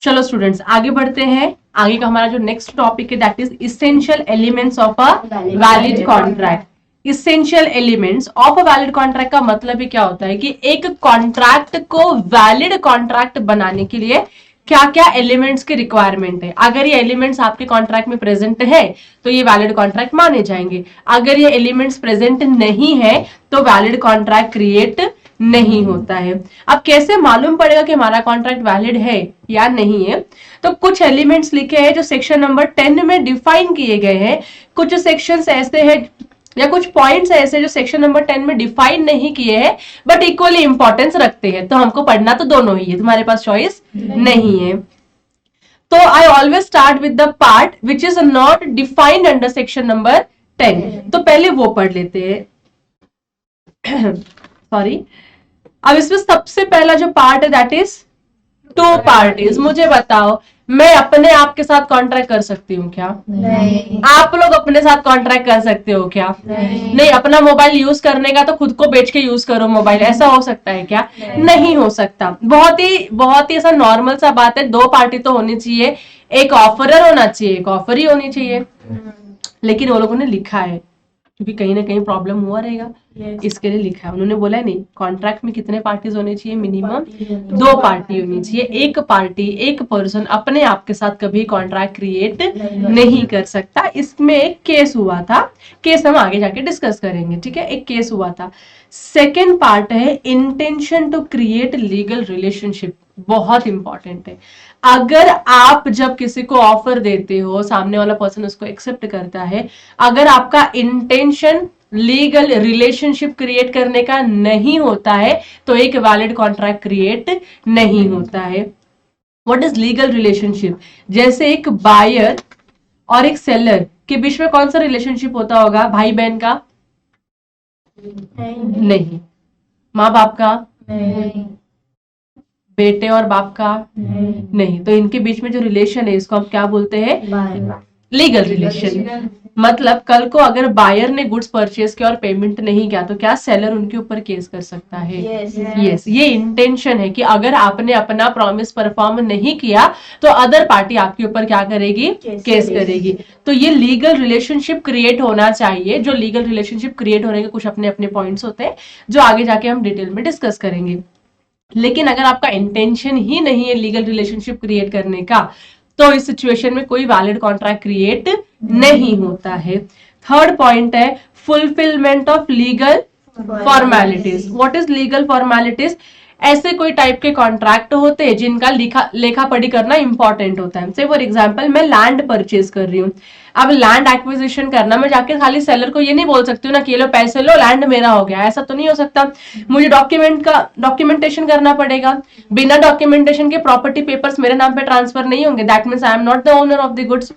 चलो स्टूडेंट्स आगे बढ़ते हैं। आगे का हमारा जो नेक्स्ट टॉपिक है that is essential elements of a valid contract. Essential elements of a valid contract का मतलब ही क्या होता है कि एक कॉन्ट्रैक्ट को वैलिड कॉन्ट्रैक्ट बनाने के लिए क्या क्या एलिमेंट्स की रिक्वायरमेंट है। अगर ये एलिमेंट्स आपके कॉन्ट्रैक्ट में प्रेजेंट है तो ये वैलिड कॉन्ट्रैक्ट माने जाएंगे। अगर ये एलिमेंट्स प्रेजेंट नहीं है तो वैलिड कॉन्ट्रैक्ट क्रिएट नहीं होता है। अब कैसे मालूम पड़ेगा कि हमारा कॉन्ट्रैक्ट वैलिड है या नहीं है? तो कुछ एलिमेंट्स लिखे हैं जो सेक्शन नंबर 10 में डिफाइन किए गए हैं। कुछ सेक्शंस ऐसे हैं या कुछ पॉइंट्स ऐसे जो सेक्शन नंबर 10 में डिफाइन नहीं किए हैं बट इक्वली इंपॉर्टेंस रखते हैं। तो हमको पढ़ना तो दोनों ही है, तुम्हारे पास चॉइस नहीं है। तो I always start with the part which is not defined under section number 10। तो पहले वो पढ़ लेते हैं। सॉरी, अब इसमें सबसे पहला जो पार्ट है दैट इज टू पार्टीज। मुझे बताओ, मैं अपने आप के साथ कॉन्ट्रैक्ट कर सकती हूँ क्या? नहीं। आप लोग अपने साथ कॉन्ट्रैक्ट कर सकते हो क्या? नहीं। अपना मोबाइल यूज करने का तो खुद को बेच के यूज करो मोबाइल, ऐसा हो सकता है क्या? नहीं हो सकता। बहुत ही ऐसा नॉर्मल सा बात है, दो पार्टी तो होनी चाहिए, एक ऑफरर होना चाहिए, एक ऑफर ही होनी चाहिए। लेकिन वो लोगों ने लिखा है क्योंकि कहीं ना कहीं प्रॉब्लम हुआ रहेगा, इसके लिए लिखा है। उन्होंने बोला नहीं, कॉन्ट्रैक्ट में कितने पार्टीज होने चाहिए? मिनिमम दो पार्टी होनी चाहिए। एक पार्टी, एक पर्सन अपने आप के साथ कभी कॉन्ट्रैक्ट क्रिएट नहीं कर सकता। इसमें एक केस हुआ था, केस हम आगे जाके डिस्कस करेंगे, ठीक है? एक केस हुआ था। सेकेंड पार्ट है intention to create legal relationship. बहुत इंपॉर्टेंट है। अगर आप जब किसी को ऑफर देते हो, सामने वाला पर्सन उसको एक्सेप्ट करता है, अगर आपका इंटेंशन लीगल रिलेशनशिप क्रिएट करने का नहीं होता है तो एक वैलिड कॉन्ट्रैक्ट क्रिएट नहीं होता है। What is legal relationship? जैसे एक बायर और एक सेलर के बीच में कौन सा रिलेशनशिप होता होगा? भाई बहन का? नहीं। माँ बाप का? नहीं। बेटे और बाप का? नहीं। तो इनके बीच में जो रिलेशन है इसको हम क्या बोलते हैं? Legal relation. मतलब कल को अगर बायर ने गुड्स परचेज किया और पेमेंट नहीं किया तो क्या सेलर उनके ऊपर केस कर सकता है? यस। ये इंटेंशन है कि अगर आपने अपना प्रॉमिस परफॉर्म नहीं किया तो अदर पार्टी आपके ऊपर क्या करेगी? केस करेगी। तो ये लीगल रिलेशनशिप क्रिएट होना चाहिए। जो लीगल रिलेशनशिप क्रिएट होने के कुछ अपने अपने पॉइंट्स होते हैं जो आगे जाके हम डिटेल में डिस्कस करेंगे। लेकिन अगर आपका इंटेंशन ही नहीं है लीगल रिलेशनशिप क्रिएट करने का तो इस सिचुएशन में कोई वैलिड कॉन्ट्रैक्ट क्रिएट नहीं होता है। थर्ड पॉइंट है fulfilment of legal formalities. What is legal formalities? ऐसे कोई टाइप के कॉन्ट्रैक्ट होते हैं जिनका लेखा पढ़ी करना इंपॉर्टेंट होता है। से फॉर एग्जांपल मैं लैंड परचेज कर रही हूँ। अब लैंड एक्विजिशन करना, मैं जाके खाली सेलर को ये नहीं बोल सकती हूँ ना कि ये लो पैसे लो लैंड मेरा हो गया, ऐसा तो नहीं हो सकता। मुझे डॉक्यूमेंटेशन करना पड़ेगा। बिना डॉक्यूमेंटेशन के प्रॉपर्टी पेपर्स मेरे नाम पे ट्रांसफर नहीं होंगे। That means I am not the owner of the goods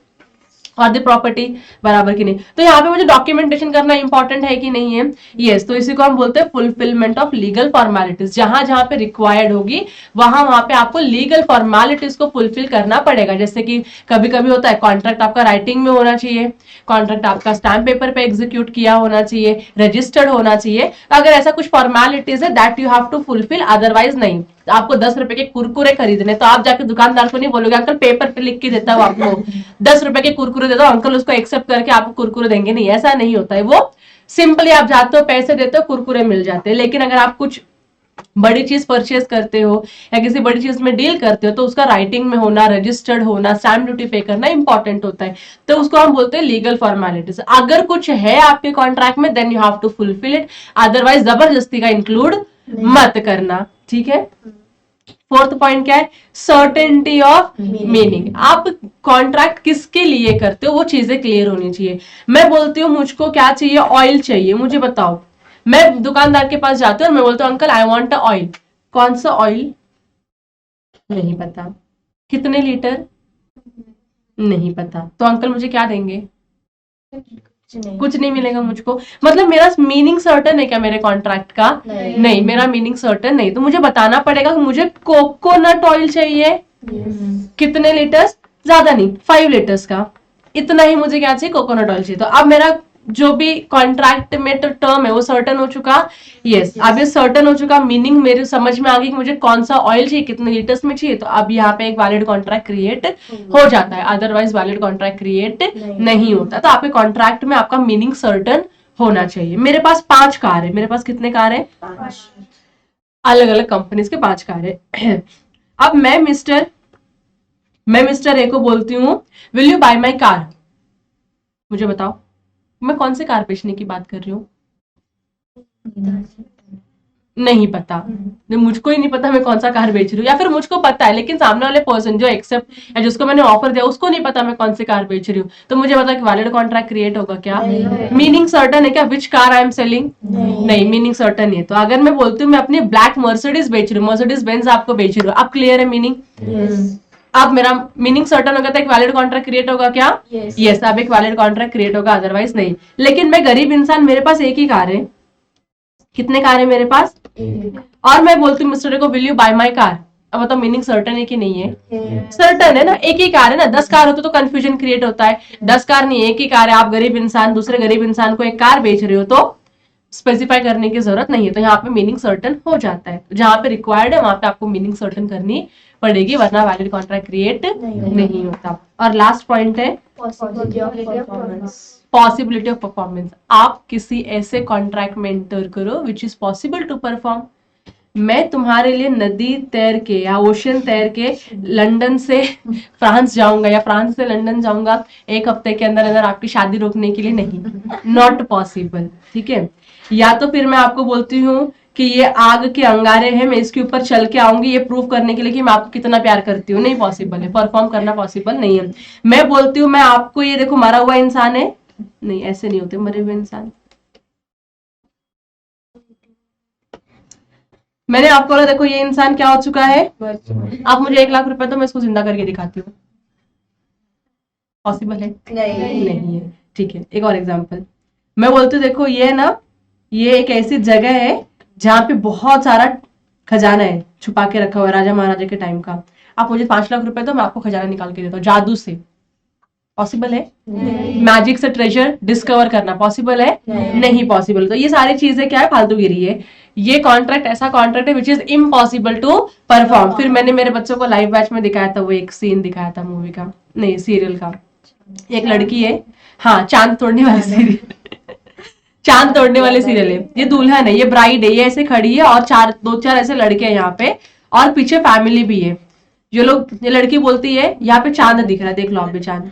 और द प्रॉपर्टी, बराबर की नहीं? तो यहाँ पे मुझे डॉक्यूमेंटेशन करना इंपॉर्टेंट है कि नहीं है? यस। तो इसी को हम बोलते हैं फुलफिलमेंट ऑफ लीगल फॉर्मेलिटीज। जहां जहां पे रिक्वायर्ड होगी वहां पे आपको लीगल फॉर्मेलिटीज को फुलफिल करना पड़ेगा। जैसे कि कभी कभी होता है कॉन्ट्रैक्ट आपका राइटिंग में होना चाहिए, कॉन्ट्रैक्ट आपका स्टैम्प पेपर पे एग्जीक्यूट किया होना चाहिए, रजिस्टर्ड होना चाहिए। अगर ऐसा कुछ फॉर्मेलिटीज है that you have to fulfil, otherwise नहीं। आपको 10 रुपए के कुरकुरे खरीदने तो आप जाके दुकानदार को नहीं बोलोगे अंकल पेपर पे लिख के देता हूँ आपको 10 रुपए के कुरकुरे देता हूँ, अंकल उसको एक्सेप्ट करके आपको कुरकुरे देंगे? नहीं, ऐसा नहीं होता है। वो सिंपली आप जाते हो, पैसे देते हो, कुरकुरे मिल जाते हैं। लेकिन अगर आप कुछ बड़ी चीज परचेज करते हो या किसी बड़ी चीज में डील करते हो तो उसका राइटिंग में होना, रजिस्टर्ड होना, स्टैम्प ड्यूटी पे करना इंपॉर्टेंट होता है। तो उसको हम बोलते हैं लीगल फॉर्मेलिटीज। अगर कुछ है आपके कॉन्ट्रैक्ट में then you have to fulfil it, otherwise जबरदस्ती का इंक्लूड मत करना, ठीक है? फोर्थ पॉइंट क्या है? Certainty of meaning. आप कॉन्ट्रैक्ट किसके लिए करते हो वो चीजें क्लियर होनी चाहिए। मैं बोलती हूँ मुझको क्या चाहिए? ऑयल चाहिए, मुझे बताओ। मैं दुकानदार के पास जाती हूँ और मैं बोलती हूँ uncle I want a oil. कौन सा ऑयल? नहीं पता। कितने लीटर? नहीं पता। तो अंकल मुझे क्या देंगे? कुछ नहीं मिलेगा मुझको। मतलब मेरा मीनिंग सर्टन है क्या मेरे कॉन्ट्रैक्ट का? नहीं, मेरा मीनिंग सर्टन नहीं। तो मुझे बताना पड़ेगा कि मुझे कोकोनट ऑयल चाहिए। कितने लीटर्स? ज्यादा नहीं, 5 लीटर्स का। इतना ही मुझे क्या चाहिए? कोकोनट ऑयल चाहिए। तो अब मेरा जो भी कॉन्ट्रैक्ट में तो टर्म है वो सर्टन हो चुका। यस, अब ये सर्टन हो चुका, मीनिंग मेरे समझ में आ गई कि मुझे कौन सा ऑयल चाहिए, कितने लीटर्स में चाहिए, तो अब यहाँ पे एक वैलिड कॉन्ट्रैक्ट क्रिएट हो जाता है, अदरवाइज वैलिड कॉन्ट्रैक्ट क्रिएट नहीं होता। तो आपके कॉन्ट्रैक्ट में आपका मीनिंग सर्टन होना चाहिए। मेरे पास 5 कार है, मेरे पास कितने कार है, अलग अलग कंपनीज के 5 कार है। अब मैं मिस्टर ए को बोलती हूँ will you bye my car. मुझे बताओ मैं कौन से कार बेचने की बात कर रही हूँ, नहीं पता, मुझको ही नहीं पता मैं कौन सा कार बेच रही हूँ, या फिर मुझको पता है लेकिन सामने वाले पर्सन जो एक्सेप्ट या जिसको मैंने ऑफर दिया उसको नहीं पता मैं कौन सी कार बेच रही हूँ, तो मुझे पता कि वैलिड कॉन्ट्रैक्ट क्रिएट होगा क्या, मीनिंग सर्टन है क्या, which car I am selling, नहीं मीनिंग सर्टन नहीं है। तो अगर मैं बोलती हूँ मैं अपनी ब्लैक मर्सिडीज बेच रही हूँ, मर्सिडीज बेंज आपको बेच रही हूँ, अब क्लियर है मीनिंग, अब मेरा मीनिंग सर्टन हो गया था, एक वैलिड कॉन्ट्रैक्ट क्रिएट होगा क्या, यस अब एक वैलिड कॉन्ट्रैक्ट क्रिएट होगा, अदरवाइज नहीं। लेकिन मैं गरीब इंसान, मेरे पास एक ही कार है, कितने कार है मेरे पास, और मैं बोलती हूँ मिस्टर को will you bye my car, अब बताओ मीनिंग सर्टन है कि नहीं है, सर्टन है ना, एक ही कार है ना, 10 कार होते तो कंफ्यूजन क्रिएट होता है, 10 कार नहीं एक ही कार है, आप गरीब इंसान दूसरे गरीब इंसान को एक कार बेच रहे हो तो स्पेसिफाई करने की जरूरत नहीं है, तो यहाँ पे मीनिंग सर्टन हो जाता है, जहां पे रिक्वायर्ड है वहां पे आपको मीनिंग सर्टन करनी पड़ेगी, वरना वैलिड कॉन्ट्रैक्ट क्रिएट नहीं होता। और लास्ट पॉइंट है पॉसिबिलिटी ऑफ परफॉर्मेंस। आप किसी ऐसे कॉन्ट्रैक्ट में एंटर करो which is possible to perform. मैं तुम्हारे लिए नदी तैर के या ओशन तैर के लंदन से फ्रांस जाऊंगा या फ्रांस से लंदन जाऊंगा एक हफ्ते के अंदर अंदर आपकी शादी रोकने के लिए, नहीं, नॉट पॉसिबल, ठीक है। या तो फिर मैं आपको बोलती हूँ कि ये आग के अंगारे हैं, मैं इसके ऊपर चल के आऊंगी ये प्रूव करने के लिए कि मैं आपको कितना प्यार करती हूँ, नहीं पॉसिबल है, परफॉर्म करना पॉसिबल नहीं है। मैं बोलती हूँ मैं आपको, ये देखो मरा हुआ इंसान है, नहीं ऐसे नहीं होते मरे हुए इंसान। मैंने आपको बोला देखो ये इंसान क्या हो चुका है, आप मुझे 1 लाख रुपए तो मैं इसको जिंदा करके दिखाती हूँ, पॉसिबल है नहीं है, ठीक है। एक और एग्जांपल, मैं बोलती हूँ देखो ये ना, ये एक ऐसी जगह है जहाँ पे बहुत सारा खजाना है छुपा के रखा हुआ है राजा महाराजा के टाइम का, आप मुझे 5 लाख रुपए तो मैं आपको खजाना निकाल के देता हूँ जादू से, पॉसिबल है, मैजिक से ट्रेजर डिस्कवर करना पॉसिबल है, नहीं पॉसिबल। तो ये सारी चीजें क्या है, फालतूगिरी है, ये कॉन्ट्रैक्ट ऐसा कॉन्ट्रैक्ट है which is impossible to perform. फिर मैंने मेरे बच्चों को लाइव बैच में दिखाया था, वो एक सीन दिखाया था मूवी का, नहीं सीरियल का, एक लड़की है, हाँ चांद तोड़ने वाले सीरियल चांद तोड़ने वाले सीरियल है, ये दुल्हन है, ये ब्राइड है, ये ऐसे खड़ी है और 2-4 ऐसे लड़के हैं यहाँ पे, और पीछे फैमिली भी है। ये लड़की बोलती है यहाँ पे चांद दिख रहा है, देख लो आप भी चांद,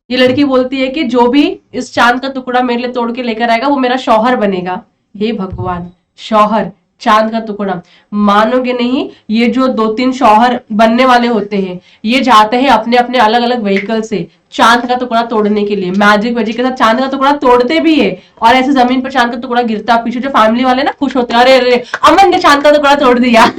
ये लड़की बोलती है कि जो भी इस चांद का टुकड़ा मेरे लिए तोड़ के लेकर आएगा वो मेरा शौहर बनेगा। हे भगवान, शौहर, चांद का टुकड़ा, मानोगे नहीं, ये जो 2-3 शौहर बनने वाले होते हैं ये जाते हैं अपने अपने अलग अलग व्हीकल से चांद का टुकड़ा तोड़ने के लिए, मैजिक वैजिक के साथ चांद का टुकड़ा तोड़ते भी है, और ऐसे जमीन पर चांद का टुकड़ा गिरता, पीछे जो फैमिली वाले ना खुश होते हैं, अरे अरे अमन ने चांद का टुकड़ा तोड़ दिया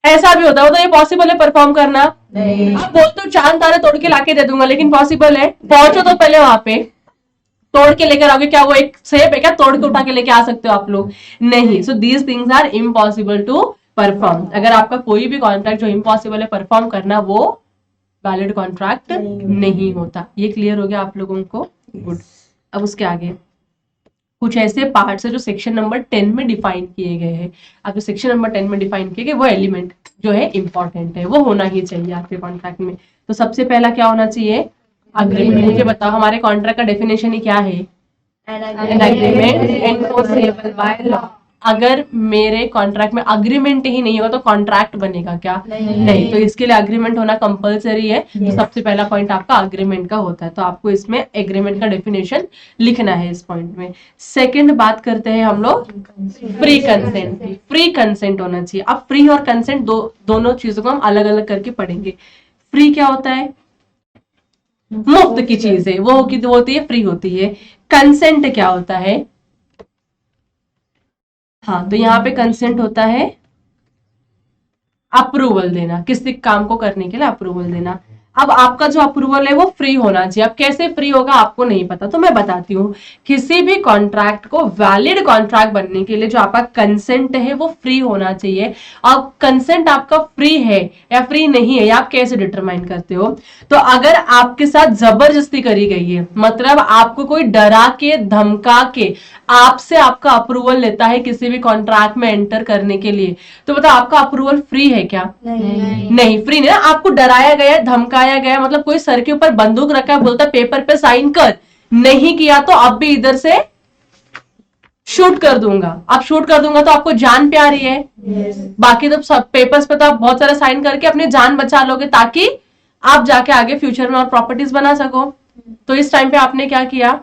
ऐसा भी होता है, तो ये पॉसिबल है परफॉर्म करना, आप बोलते हो चांद तारे तोड़ के लाके दे दूंगा, लेकिन पॉसिबल है, पहुंचो तो पहले वहां पे, तोड़ के लेकर आओगे क्या, वो एक सेब है क्या तोड़ के उठा के लेके आ सकते हो आप लोग, नहीं। So these things are impossible to perform. अगर आपका कोई भी कॉन्ट्रैक्ट जो इम्पॉसिबल है परफॉर्म करना, वो वैलिड कॉन्ट्रैक्ट नहीं होता। ये क्लियर हो गया आप लोगों को, गुड। अब उसके आगे कुछ ऐसे पार्ट्स है जो सेक्शन नंबर 10 में डिफाइन किए गए हैं। अब जो सेक्शन नंबर 10 में डिफाइन किए गए वो एलिमेंट जो है इंपॉर्टेंट है, वो होना ही चाहिए आपके कॉन्ट्रैक्ट में। तो सबसे पहला क्या होना चाहिए, अग्रीमेंट। मुझे बताओ हमारे कॉन्ट्रैक्ट का डेफिनेशन ही क्या है, an agreement enforceable by law. अगर मेरे कॉन्ट्रैक्ट में अग्रीमेंट ही नहीं होगा तो कॉन्ट्रैक्ट बनेगा क्या, नहीं। तो इसके लिए अग्रीमेंट होना कंपलसरी है, तो सबसे पहला पॉइंट आपका अग्रीमेंट का होता है, तो आपको इसमें एग्रीमेंट का डेफिनेशन लिखना है इस पॉइंट में। सेकंड बात करते हैं हम लोग फ्री कंसेंट की। फ्री कंसेंट होना चाहिए। अब फ्री और कंसेंट दोनों चीजों को हम अलग अलग करके पढ़ेंगे। फ्री क्या होता है, मुफ्त की चीज है, वो होती है फ्री होती है। कंसेंट क्या होता है, हाँ तो यहाँ पे कंसेंट होता है अप्रूवल देना, किसी काम को करने के लिए अप्रूवल देना। अब आपका जो अप्रूवल है वो फ्री होना चाहिए। अब कैसे फ्री होगा आपको नहीं पता, तो मैं बताती हूँ। किसी भी कॉन्ट्रैक्ट को वैलिड कॉन्ट्रैक्ट बनने के लिए जो आपका कंसेंट है वो फ्री होना चाहिए। अब कंसेंट आपका फ्री है या फ्री नहीं है, आप कैसे डिटरमाइन करते हो? तो अगर आपके साथ जबरदस्ती करी गई है, मतलब आपको कोई डरा के धमका के आपसे आपका अप्रूवल लेता है किसी भी कॉन्ट्रैक्ट में एंटर करने के लिए, तो बताओ आपका अप्रूवल फ्री है क्या? नहीं फ्री नहीं। आपको डराया गया, धमकाया गया, मतलब कोई सर के ऊपर बंदूक रखा है, बोलता पेपर पे साइन कर, नहीं किया तो अब भी इधर से शूट कर दूंगा। अब शूट कर दूंगा तो आपको जान प्यारी है। बाकी तो सब पेपर्स पे तो आप बहुत सारा साइन करके अपनी जान बचा लोगे ताकि आप जाके आगे फ्यूचर में और प्रॉपर्टीज बना सको। तो इस टाइम पे आपने क्या किया?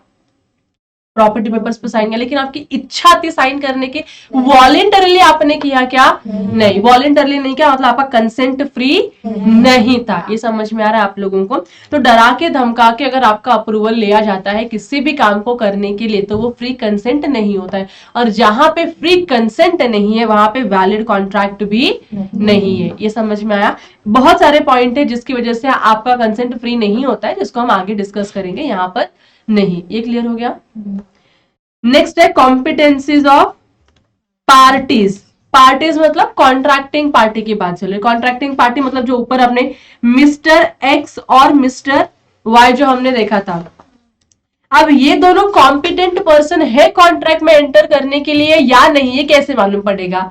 प्रॉपर्टी पेपर्स पे साइन किया, लेकिन आपकी इच्छा थी साइन करने की, वॉलेंटरली आपने किया क्या? नहीं, वॉलेंटरली नहीं किया, मतलब आपका कंसेंट फ्री नहीं था। ये समझ में आ रहा है आप लोगों को? तो डरा के धमका के अगर आपका अप्रूवल लिया जाता है किसी भी काम को करने के लिए तो वो फ्री कंसेंट नहीं होता है। और जहां पे फ्री कंसेंट नहीं है वहां पे वैलिड कॉन्ट्रैक्ट भी नहीं है। ये समझ में आया? बहुत सारे पॉइंट है जिसकी वजह से आपका कंसेंट फ्री नहीं होता है, जिसको हम आगे डिस्कस करेंगे, यहाँ पर नहीं। ये क्लियर हो गया? नेक्स्ट है कॉम्पिटेंसीज ऑफ पार्टीज। पार्टीज मतलब कॉन्ट्रैक्टिंग पार्टी की बात चल रही है। कॉन्ट्रैक्टिंग पार्टी मतलब जो ऊपर अपने मिस्टर एक्स और मिस्टर वाई जो हमने देखा था, अब ये दोनों कॉम्पिटेंट पर्सन है कॉन्ट्रैक्ट में एंटर करने के लिए या नहीं, ये कैसे मालूम पड़ेगा?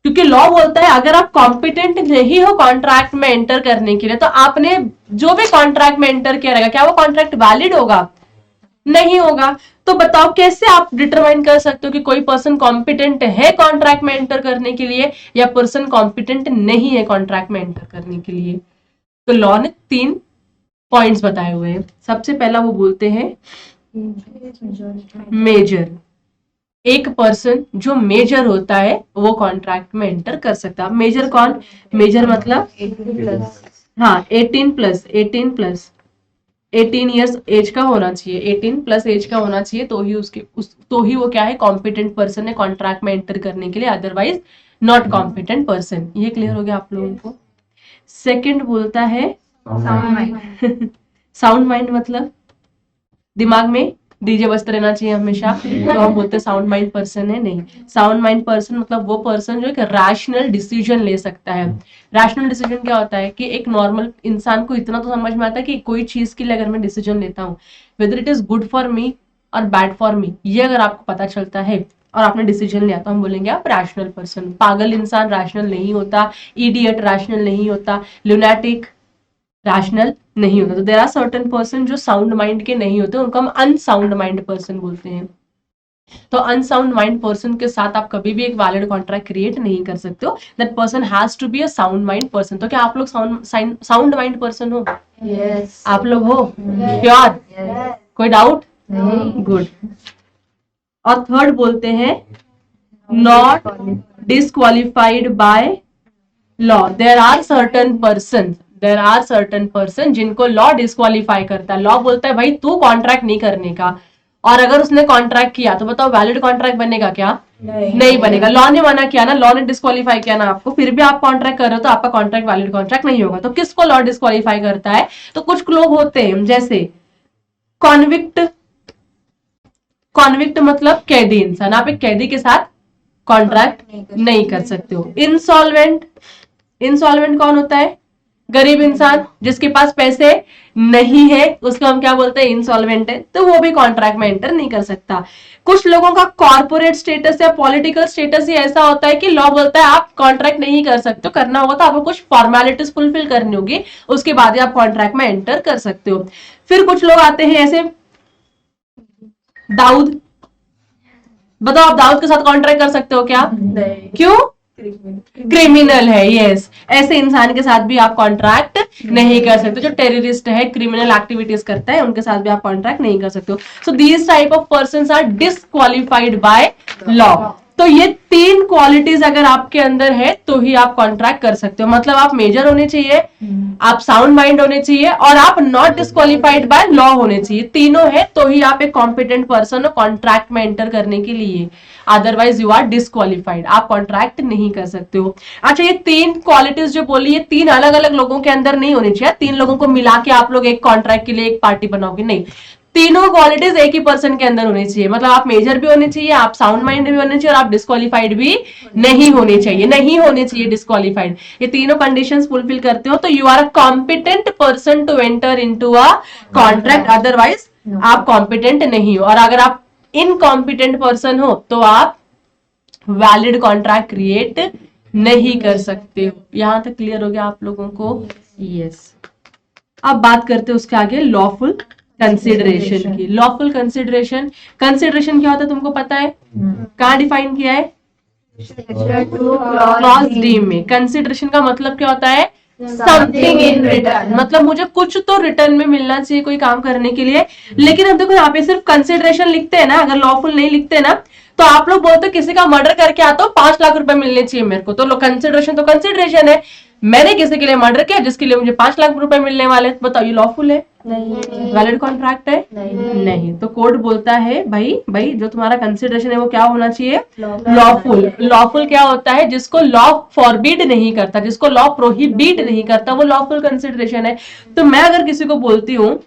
क्योंकि लॉ बोलता है अगर आप कॉम्पिटेंट नहीं हो कॉन्ट्रैक्ट में एंटर करने के लिए तो आपने जो भी कॉन्ट्रैक्ट में एंटर किया रहेगा क्या वो कॉन्ट्रैक्ट वैलिड होगा? नहीं होगा। तो बताओ कैसे आप डिटरमाइन कर सकते हो कि कोई पर्सन कॉम्पिटेंट है कॉन्ट्रैक्ट में एंटर करने के लिए या पर्सन कॉम्पिटेंट नहीं है कॉन्ट्रैक्ट में एंटर करने के लिए? तो लॉ ने 3 पॉइंट्स बताए हुए हैं। सबसे पहला वो बोलते हैं मेजर। एक पर्सन जो मेजर होता है वो कॉन्ट्रैक्ट में एंटर कर सकता है। मेजर कौन? मेजर मतलब 18 प्लस 18 ईयर्स एज का होना चाहिए, 18 प्लस एज का होना चाहिए, तो ही वो क्या है? कॉम्पिटेंट पर्सन है कॉन्ट्रैक्ट में एंटर करने के लिए, अदरवाइज नॉट कॉम्पिटेंट पर्सन। ये क्लियर हो गया आप लोगों को? सेकंड बोलता है साउंड माइंड। साउंड माइंड मतलब दिमाग में डीजे बजते रहना चाहिए हमेशा, तो हम बोलते हैं साउंड माइंड पर्सन है। नहीं, साउंड माइंड पर्सन मतलब वो पर्सन जो एक रैशनल डिसीजन ले सकता है। रैशनल डिसीजन क्या होता है कि एक नॉर्मल इंसान को इतना तो समझ में आता है कि कोई चीज के लिए अगर मैं डिसीजन लेता हूँ whether it is good for me और बैड फॉर मी, ये अगर आपको पता चलता है और आपने डिसीजन लिया तो हम बोलेंगे आप रैशनल पर्सन। पागल इंसान रैशनल नहीं होता, इडियट रैशनल नहीं होता, ल्यूनेटिक रैशनल नहीं होता। तो देयर आर सर्टेन पर्सन जो साउंड माइंड के नहीं होते, उनको हम अनसाउंड माइंड पर्सन बोलते हैं। तो अनसाउंड माइंड पर्सन के साथ आप कभी भी एक वैलिड कॉन्ट्रैक्ट क्रिएट नहीं कर सकते हो। That person has to be a sound mind person. तो क्या आप लोग साउंड माइंड पर्सन हो? yes. आप लोग हो श्योर? yes. कोई डाउट? गुड। और थर्ड बोलते हैं not disqualified by law. There are certain person जिनको लॉ डिस्क्वालीफाई करता है। लॉ बोलता है भाई तू कॉन्ट्रैक्ट नहीं करने का, और अगर उसने कॉन्ट्रैक्ट किया तो बताओ वैलिड कॉन्ट्रैक्ट बनेगा क्या? नहीं बनेगा। लॉ ने मना किया ना, लॉ ने डिस्क्वालीफाई किया ना आपको, फिर भी आप कॉन्ट्रैक्ट कर रहे हो तो आपका कॉन्ट्रैक्ट वैलिड कॉन्ट्रैक्ट नहीं होगा। तो किसको लॉ डिस्क्वालीफाई करता है? तो कुछ लोग होते हैं जैसे कॉन्विक्ट। कॉन्विक्ट मतलब कैदी इंसान, आप एक कैदी के साथ कॉन्ट्रैक्ट नहीं कर सकते हो। इंसॉल्वेंट, इंसॉल्वेंट कौन होता है? गरीब इंसान जिसके पास पैसे नहीं है, उसको हम क्या बोलते हैं? इंसॉल्वेंट है। तो वो भी कॉन्ट्रैक्ट में एंटर नहीं कर सकता। कुछ लोगों का कॉर्पोरेट स्टेटस या पॉलिटिकल स्टेटस ही ऐसा होता है कि लॉ बोलता है आप कॉन्ट्रैक्ट नहीं कर सकते हो, करना होगा तो आपको कुछ फॉर्मेलिटीज फुलफिल करनी होगी, उसके बाद ही आप कॉन्ट्रैक्ट में एंटर कर सकते हो। फिर कुछ लोग आते हैं ऐसे दाऊद। बताओ आप दाऊद के साथ कॉन्ट्रैक्ट कर सकते हो क्या? नहीं। क्यों? क्रिमिनल है। यस, ऐसे इंसान के साथ भी आप कॉन्ट्रैक्ट नहीं कर सकते। जो टेररिस्ट है, क्रिमिनल एक्टिविटीज करता है, उनके साथ भी आप कॉन्ट्रैक्ट नहीं कर सकते हो। So these type of persons are disqualified by law. तो ये 3 क्वालिटीज अगर आपके अंदर है तो ही आप कॉन्ट्रैक्ट कर सकते हो। मतलब आप मेजर होने चाहिए, आप साउंड माइंड होने चाहिए और आप नॉट डिस्क्वालिफाइड बाय लॉ होने चाहिए। तीनों है तो ही आप एक कॉम्पिटेंट पर्सन हो कॉन्ट्रैक्ट में एंटर करने के लिए, अदरवाइज यू आर डिस्क्वालिफाइड, आप कॉन्ट्रैक्ट नहीं कर सकते हो। अच्छा, ये 3 क्वालिटीज जो बोली, ये 3 अलग अलग लोगों के अंदर नहीं होनी चाहिए। 3 लोगों को मिला के आप लोग एक कॉन्ट्रैक्ट के लिए एक पार्टी बनाओगे, नहीं, तीनों क्वालिटीज एक ही पर्सन के अंदर होनी चाहिए। मतलब आप मेजर भी होने चाहिए, आप साउंड माइंड भी होने चाहिए और आप डिस्क्वालिफाइड भी नहीं होने चाहिए, नहीं होने चाहिए डिस्क्वालिफाइड। ये तीनों कंडीशंस फुलफिल करते हो तो you are a competent person to enter into a contract, otherwise आप कॉम्पिटेंट नहीं हो। और अगर आप इनकॉम्पिटेंट पर्सन हो तो आप वैलिड कॉन्ट्रैक्ट क्रिएट नहीं कर सकते हो। यहां तक क्लियर हो गया आप लोगों को? यस। अब बात करते हैं उसके आगे लॉफुल कंसिडरेशन की। लॉफुल कंसिडरेशन, कंसिडरेशन क्या होता है तुमको पता है? कहाँ डिफाइन किया है? क्लॉज डी में। कंसिडरेशन का मतलब क्या होता है? समथिंग इन रिटर्न, मतलब मुझे कुछ तो रिटर्न में मिलना चाहिए कोई काम करने के लिए। लेकिन अब देखो यहाँ पे सिर्फ कंसिडरेशन लिखते हैं ना, अगर लॉफुल नहीं लिखते ना तो आप लोग बोलते किसी का मर्डर करके आता हो 5 लाख रुपए मिलने चाहिए मेरे को, तो कंसिडरेशन तो कंसिडरेशन है। मैंने किसी के लिए मर्डर किया जिसके लिए मुझे 5 लाख रुपए मिलने वाले, बताओ ये लॉफुल है? नहीं। वैलिड कॉन्ट्रैक्ट है? नहीं। तो कोर्ट बोलता है भाई जो तुम्हारा कंसिडरेशन है वो क्या होना चाहिए? लॉफुल। लॉफुल क्या होता है? जिसको लॉ फॉरबिड नहीं करता, जिसको लॉ प्रोहिबिट नहीं करता, वो लॉफुल कंसिडरेशन है। तो मैं अगर किसी को बोलती हूँ,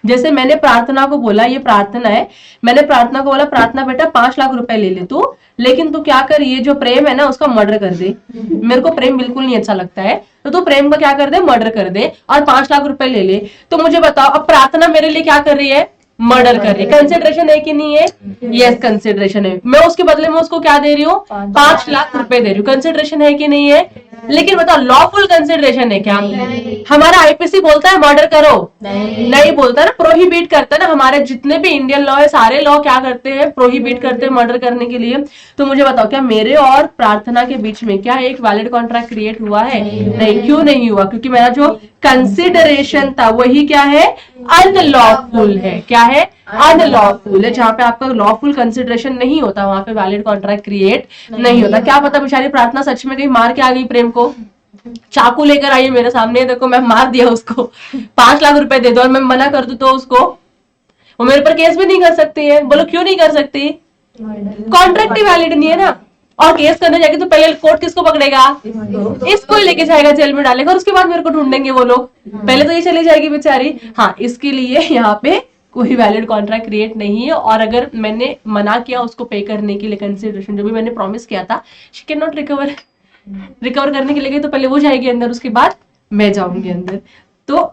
जैसे मैंने प्रार्थना को बोला, ये प्रार्थना है, मैंने प्रार्थना को बोला प्रार्थना बेटा 5 लाख रुपए ले ले तू, लेकिन तू क्या कर, ये जो प्रेम है ना उसका मर्डर कर दे। मेरे को प्रेम बिल्कुल नहीं अच्छा लगता है, तो तू प्रेम का क्या कर दे, मर्डर कर दे और 5 लाख रुपए ले ले। तो मुझे बताओ अब प्रार्थना मेरे लिए क्या कर रही है? मर्डर कर रही है। कंसिडरेशन है कि नहीं है? यस, कंसिडरेशन है। मैं उसके बदले में उसको क्या दे रही हूँ? 5 लाख रुपए दे रही हूँ। कंसिडरेशन है कि नहीं है? लेकिन बताओ लॉफुल कंसिडरेशन है क्या? हमारा आईपीसी बोलता है मर्डर करो? नहीं बोलता ना, प्रोहिबिट करता है ना। हमारे जितने भी इंडियन लॉ है सारे लॉ क्या करते हैं? प्रोहिबिट करते हैं मर्डर करने के लिए। तो मुझे बताओ क्या मेरे और प्रार्थना के बीच में क्या एक वैलिड कॉन्ट्रैक्ट क्रिएट हुआ है? नहीं। क्यों नहीं हुआ? क्योंकि मेरा जो कंसिडरेशन था वही क्या है? अनलॉफुल है। क्या है? अनलॉफुल है। जहां पे आपका लॉफुल कंसिडरेशन नहीं होता वहां पे वैलिड कॉन्ट्रैक्ट क्रिएट नहीं होता। क्या पता बेचारी प्रार्थना सच में कहीं मार के आ गई प्रेम को, चाकू लेकर आई मेरे सामने, देखो मैं मार दिया उसको, 5 लाख रुपए दे दो, और मैं मना कर दूं तो उसको, वो मेरे पर केस भी नहीं कर सकती है। बोलो क्यों नहीं कर सकती? कॉन्ट्रैक्ट ही वैलिड नहीं है ना। और केस करने जाएगी तो पहले कोर्ट किसको पकड़ेगा? इसको लेके जाएगा, जेल में डालेगा, और उसके बाद मेरे को ढूंढेंगे वो लोग। पहले तो ये चली जाएगी बेचारी। हाँ, इसके लिए यहाँ पे कोई वैलिड कॉन्ट्रैक्ट क्रिएट नहीं है। और अगर मैंने मना किया उसको पे करने के लिए कंसिडरेशन, जो भी मैंने प्रॉमिस किया था, शी कैन नॉट रिकवर करने के लिए गई तो पहले वो जाएगी अंदर, उसके बाद मैं जाऊंगी अंदर। तो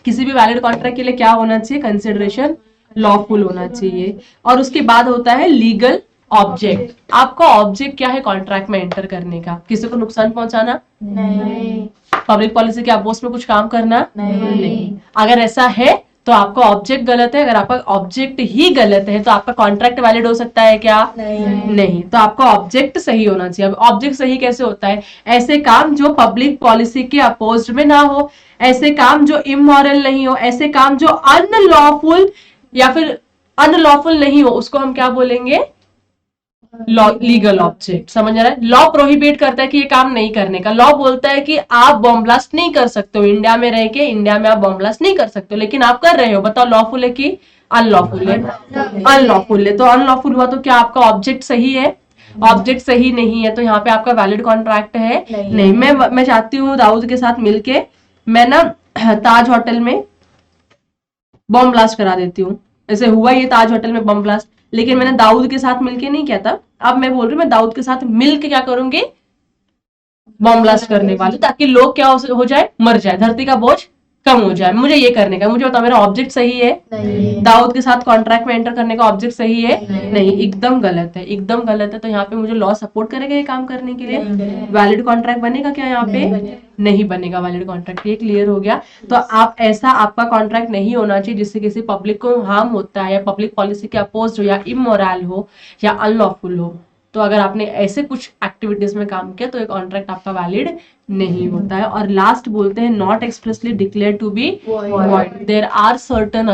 किसी भी वैलिड कॉन्ट्रैक्ट के लिए क्या होना चाहिए? कंसिडरेशन लॉफुल होना चाहिए। और उसके बाद होता है लीगल ऑब्जेक्ट। आपका ऑब्जेक्ट क्या है कॉन्ट्रैक्ट में एंटर करने का? किसी को नुकसान पहुंचाना? नहीं। पब्लिक पॉलिसी के अपोज में कुछ काम करना? नहीं। अगर ऐसा है तो आपका ऑब्जेक्ट गलत है। अगर आपका ऑब्जेक्ट ही गलत है तो आपका कॉन्ट्रैक्ट वैलिड हो सकता है क्या? नहीं। तो आपका ऑब्जेक्ट सही होना चाहिए। अब ऑब्जेक्ट सही कैसे होता है? ऐसे काम जो पब्लिक पॉलिसी के अपोज में ना हो, ऐसे काम जो इमोरल नहीं हो, ऐसे काम जो अनलॉफुल या फिर अनलॉफुल नहीं हो, उसको हम क्या बोलेंगे? Legal object. समझ आ रहा है? लॉ प्रोहिबिट करता है कि ये काम नहीं करने का। लॉ बोलता है कि आप बॉम्ब ब्लास्ट नहीं कर सकते हो, इंडिया में रह के इंडिया में आप बॉम्ब ब्लास्ट नहीं कर सकते हो, लेकिन आप कर रहे हो। बताओ लॉफुल है कि अनलॉफुल है? अनलॉफुल है। तो अनलॉफुल हुआ तो क्या आपका ऑब्जेक्ट सही है? ऑब्जेक्ट सही नहीं है, तो यहाँ पे आपका वैलिड कॉन्ट्रैक्ट है नहीं। मैं चाहती हूँ दाऊद के साथ मिलके मैं ना ताज होटल में बॉम्ब ब्लास्ट करा देती हूँ। ऐसे हुआ ये ताज होटल में बॉम्ब ब्लास्ट, लेकिन मैंने दाऊद के साथ मिलके नहीं किया था। अब मैं बोल रही हूँ मैं दाऊद के साथ मिलके क्या करूंगी? बॉम्ब ब्लास्ट करने वाली, ताकि लोग क्या हो जाए? मर जाए, धरती का बोझ कम हो जाए। मुझे ये करने का, मुझे बताओ मेरा ऑब्जेक्ट सही है? नहीं। दाऊद के साथ कॉन्ट्रैक्ट में एंटर करने का ऑब्जेक्ट सही है? नहीं। एकदम गलत है, एकदम गलत है। तो यहाँ पे मुझे लॉ सपोर्ट करेगा ये काम करने के लिए? वैलिड कॉन्ट्रैक्ट बनेगा क्या यहाँ पे? नहीं बनेगा वैलिड कॉन्ट्रैक्ट। ये क्लियर हो गया? तो आप ऐसा आपका कॉन्ट्रैक्ट नहीं होना चाहिए जिससे किसी पब्लिक को हार्म होता है, या पब्लिक पॉलिसी के अपोज हो, या इमोरल हो, या अनलॉफुल हो। तो अगर आपने ऐसे कुछ एक्टिविटीज में काम किया तो एक कॉन्ट्रैक्ट आपका वैलिड नहीं होता है। और लास्ट बोलते हैं not expressly declare to be void. There are certain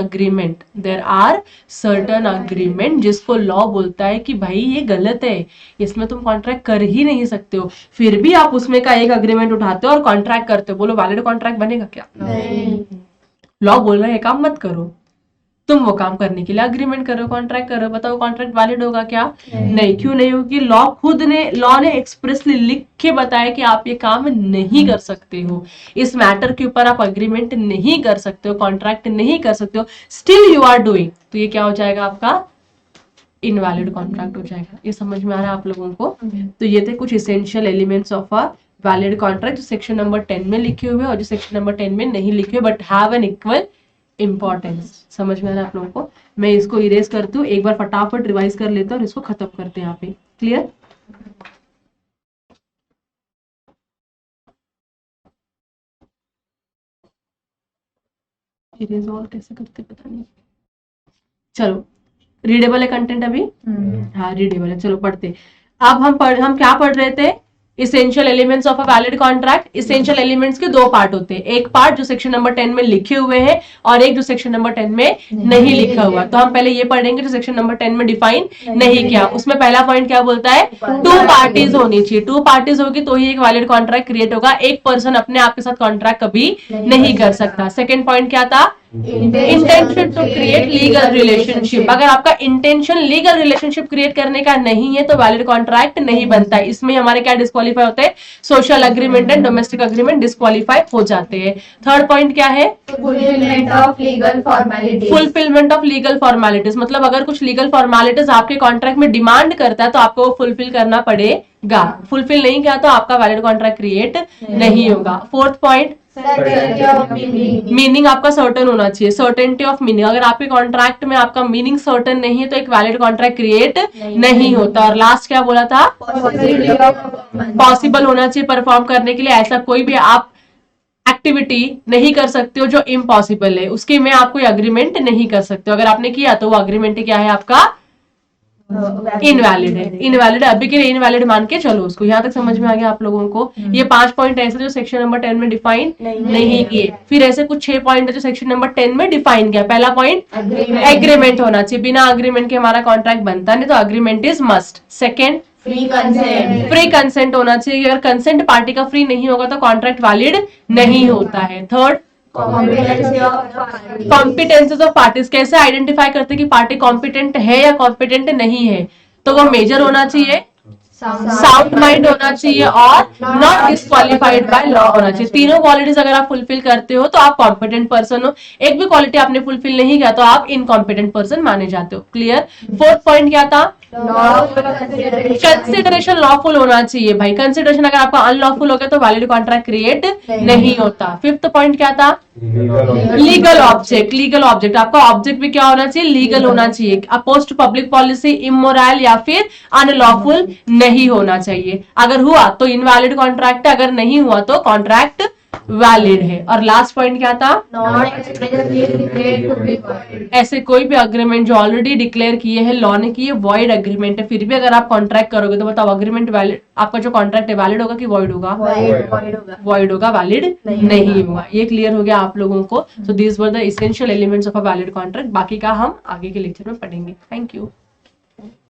agreement जिसको लॉ बोलता है कि भाई ये गलत है, इसमें तुम कॉन्ट्रैक्ट कर ही नहीं सकते हो, फिर भी आप उसमें का एक अग्रीमेंट उठाते हो और कॉन्ट्रैक्ट करते हो। बोलो वैलिड कॉन्ट्रैक्ट बनेगा क्या? लॉ बोल रहा है काम मत करो, तुम वो काम करने के लिए अग्रीमेंट करो, कॉन्ट्रैक्ट करो, बताओ कॉन्ट्रैक्ट वैलिड होगा क्या? नहीं। क्यों नहीं होगी? लॉ ने एक्सप्रेसली लिख के बताया कि आप ये काम नहीं कर सकते हो, इस मैटर के ऊपर आप अग्रीमेंट नहीं कर सकते हो, कॉन्ट्रैक्ट नहीं कर सकते हो, स्टिल यू आर डूइंग, तो ये क्या हो जाएगा आपका? इनवैलिड कॉन्ट्रैक्ट हो जाएगा। ये समझ में आ रहा है आप लोगों को? तो ये थे कुछ essential elements of a valid contract जो सेक्शन नंबर 10 में लिखे हुए और जो सेक्शन नंबर 10 में नहीं लिखे हुए but have an equal importance. समझ में आ रहा है आप लोगों को? मैं इसको इरेज करती हूँ, एक बार फटाफट रिवाइज कर लेते हैं और इसको खत्म करते हैं यहाँ पे। क्लियर? इरेज और कैसे करते पता नहीं। चलो, रीडेबल है कंटेंट अभी? हाँ रीडेबल है। चलो पढ़ते। अब हम क्या पढ़ रहे थे? Essential elements of a valid contract. Essential elements के दो पार्ट होते हैं, एक पार्ट जो सेक्शन नंबर 10 में लिखे हुए हैं और एक जो सेक्शन नंबर 10 में नहीं लिखा हुआ। तो हम पहले ये पढ़ेंगे जो सेक्शन नंबर 10 में डिफाइन नहीं किया। उसमें पहला पॉइंट क्या बोलता है? टू पार्टीज होनी चाहिए। टू पार्टीज होगी तो ही एक वैलिड कॉन्ट्रैक्ट क्रिएट होगा, एक पर्सन अपने आप के साथ कॉन्ट्रैक्ट कभी नहीं कर सकता। सेकेंड पॉइंट क्या था? Intention to create legal relationship. अगर आपका इंटेंशन लीगल रिलेशनशिप क्रिएट करने का नहीं है तो वैलिड कॉन्ट्रैक्ट नहीं बनता है। इसमें हमारे क्या डिस्क्वालीफाई होते हैं? Social agreement and domestic agreement disqualify हो जाते हैं। थर्ड पॉइंट क्या है? Fulfilment of legal formalities. मतलब अगर कुछ लीगल फॉर्मेलिटीज आपके कॉन्ट्रैक्ट में डिमांड करता है तो आपको वो फुलफिल करना पड़ेगा। फुलफिल नहीं किया तो आपका वैलिड कॉन्ट्रैक्ट क्रिएट नहीं होगा। फोर्थ पॉइंट, मीनिंग आपका सर्टन होना चाहिए। सर्टेनिटी ऑफ मीनिंग, अगर आपके कॉन्ट्रैक्ट में आपका मीनिंग सर्टन नहीं है तो एक वैलिड कॉन्ट्रैक्ट क्रिएट नहीं होता। और लास्ट क्या बोला था? पॉसिबल होना चाहिए परफॉर्म करने के लिए। ऐसा कोई भी आप एक्टिविटी नहीं कर सकते हो जो इम्पॉसिबल है, उसके में आप कोई अग्रीमेंट नहीं कर सकते हो। अगर आपने किया तो वो अग्रीमेंट क्या है आपका? इनवैलिड है। इनवैलिड अभी के लिए इनवैलिड मान के चलो उसको। यहाँ तक समझ में आ गया आप लोगों को? ये 5 पॉइंट ऐसे जो सेक्शन नंबर 10 में डिफाइन नहीं किए। फिर ऐसे कुछ 6 पॉइंट है जो सेक्शन नंबर 10 में डिफाइन किया। पहला पॉइंट एग्रीमेंट होना चाहिए, बिना अग्रीमेंट के हमारा कॉन्ट्रैक्ट बनता नहीं, तो agreement is must. Second, free consent होना चाहिए। अगर कंसेंट पार्टी का फ्री नहीं होगा तो कॉन्ट्रैक्ट वैलिड नहीं होता है। Third, competences of parties. कैसे आइडेंटिफाई करते कि पार्टी कॉम्पिटेंट है या कॉम्पिटेंट नहीं है? तो वो मेजर होना चाहिए, साउंड माइंड होना चाहिए और नॉट डिस्क्वालिफाइड बाय लॉ होना चाहिए। तीनों क्वालिटीज अगर आप फुलफिल करते हो तो आप कॉम्पिटेंट पर्सन हो। एक भी क्वालिटी आपने फुलफिल नहीं किया तो आप इनकॉम्पिटेंट पर्सन माने जाते हो। क्लियर? फोर्थ पॉइंट क्या था? कंसिडरेशन लॉफुल होना चाहिए भाई। कंसिडरेशन अगर आपका अनलॉफुल हो गया तो वैलिड कॉन्ट्रैक्ट क्रिएट नहीं होता। फिफ्थ पॉइंट क्या था? Legal object. लीगल ऑब्जेक्ट, आपका ऑब्जेक्ट भी क्या होना चाहिए? लीगल होना चाहिए। Oppose to public policy, immoral या फिर अनलॉफुल नहीं होना चाहिए। अगर हुआ तो इनवैलिड कॉन्ट्रैक्ट, अगर नहीं हुआ तो कॉन्ट्रैक्ट वैलिड है। और लास्ट पॉइंट क्या था? ऐसे कोई भी अग्रीमेंट जो ऑलरेडी डिक्लेयर किए हैं लॉ ने कि ये वॉइड अग्रीमेंट है, फिर भी अगर आप कॉन्ट्रैक्ट करोगे तो बताओ अग्रीमेंट वैलिड, आपका जो कॉन्ट्रैक्ट है वैलिड होगा कि वॉइड होगा? वॉइड होगा, वैलिड नहीं होगा। ये क्लियर हो गया आप लोगों को? So these were the essential elements of a valid contract. बाकी का हम आगे के लेक्चर में पढ़ेंगे। Thank you.